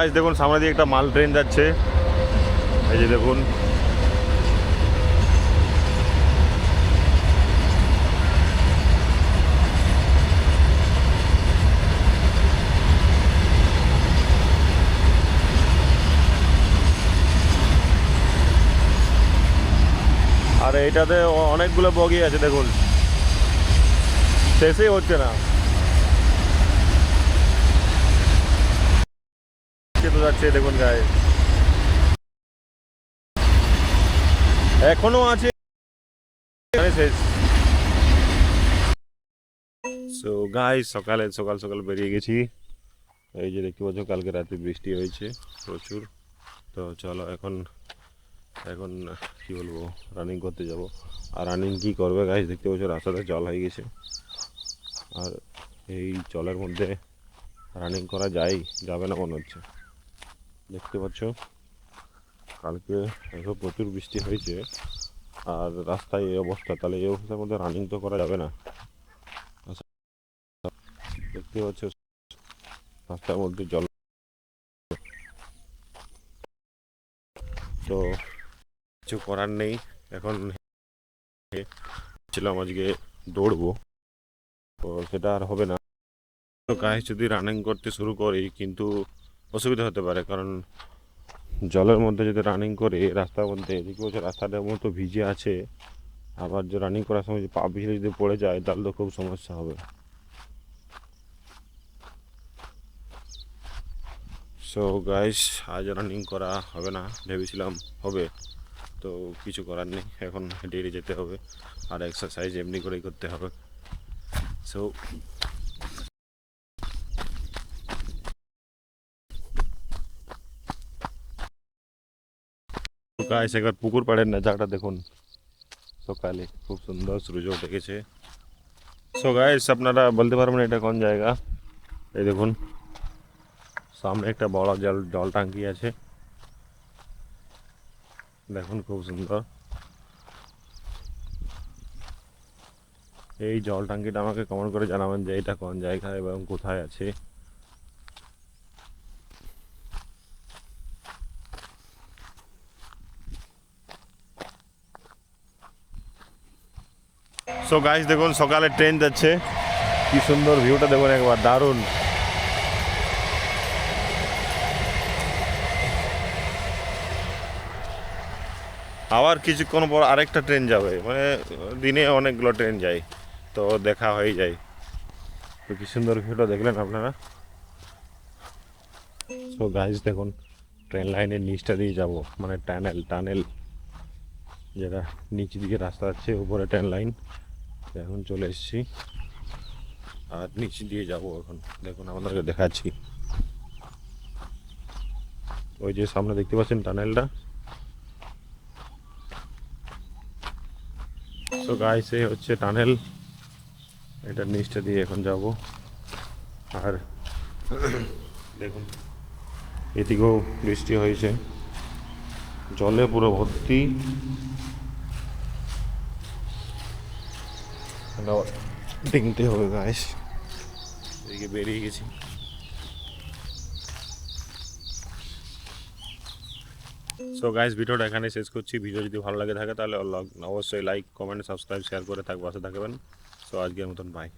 আজ দেখুন সামনে দিয়ে একটা মাল ট্রেন যাচ্ছে, এই যে দেখুন। আর এইটাতে অনেকগুলো বগি আছে দেখুন, শেষই হচ্ছে না। তো যাচ্ছে দেখুন গায়ে, এখনো আছে শেষ। সো গাইস সকাল সকাল বেরিয়ে গেছি। এই যে দেখতে পাচ্ছ কালকে রাতে বৃষ্টি হয়েছে প্রচুর। তো চলো এখন এখন কি বলবো, রানিং করতে যাব। আর রানিং কি করবে গাইস, দেখতে পাচ্ছ রাস্তাতে জল হয়ে গেছে। আর এই জলের মধ্যে রানিং করা যাবে না মনে হচ্ছে। দেখতে পাচ্ছ কালকে এখন প্রচুর বৃষ্টি হয়েছে, আর রাস্তায় এই অবস্থা, তাহলে এই অবস্থার মধ্যে রানিং তো করা যাবে না। দেখতে পাচ্ছ রাস্তার মধ্যে জল। তো কিছু করার নেই, এখন ছিলাম আজকে দৌড়বো, তো সেটা আর হবে না। তো গায়ে যদি রানিং করতে শুরু করি কিন্তু অসুবিধা হতে পারে, কারণ জলের মধ্যে যদি রানিং করি রাস্তার মধ্যে, এদিকে বলছে রাস্তাটার মতো ভিজে আছে, আবার যে রানিং করার সময় যে পা পিছলে যদি পড়ে যায় তাহলে তো খুব সমস্যা হবে। সো গাইস আজ রানিং করা হবে না, ভেবেছিলাম হবে, তো কিছু করার নেই, এখন ডেলি যেতে হবে। আর এক্সারসাইজ এমনি করেই করতে হবে। সো গাইস একবার পুকুর পাড়ের নাজাটা দেখুন, সকালে খুব সুন্দর সূর্য উঠে গেছে। সো গাইস আপনারা বলতে পারবেন এটা কোন জায়গা? এই দেখুন সামনে একটা বড় জল ট্যাঙ্কি আছে, দেখুন খুব সুন্দর। এই জল ট্যাঙ্কিটা আমাকে কমেন্ট করে জানাবেন যে এটা কোন জায়গা এবং কোথায় আছে। সো গাইস দেখুন সকালে ট্রেন যাচ্ছে, কি সুন্দর ভিউটা দেখুন একবার, দারুণ। আবার কিছুক্ষণ পর আরেকটা ট্রেন যাবে, মানে দিনে অনেকগুলো ট্রেন যায়, তো দেখা হয়ে যায়। তো কি সুন্দর ভিউটা দেখলেন আপনারা। সো গাইস দেখুন ট্রেন লাইনের নিচটা দিয়ে যাব, মানে টানেল যেটা নিচ দিকে রাস্তা আছে, উপরে ট্রেন লাইন। এখন চলে এসেছি আর নিচ দিয়ে যাব এখন, দেখুন আমাদেরকে দেখাচ্ছি। ওই যে সামনে দেখতে পাচ্ছেন টানেলটা। তো গাইস এই হচ্ছে টানেল, এটার নিচটা দিয়ে এখন যাব। আর দেখুন এদিকেও বৃষ্টি হয়েছে, জলে পুরো ভর্তি। ডিঙতে হবে গাইস, এদিকে বেরিয়ে গেছি। সো গাইস ভিডিওটা এখানে শেষ করছি। ভিডিও যদি ভালো লাগে থাকে তাহলে অবশ্যই লাইক কমেন্ট সাবস্ক্রাইব শেয়ার করে পাশে থাকবেন। সো আজকের মতন বাই।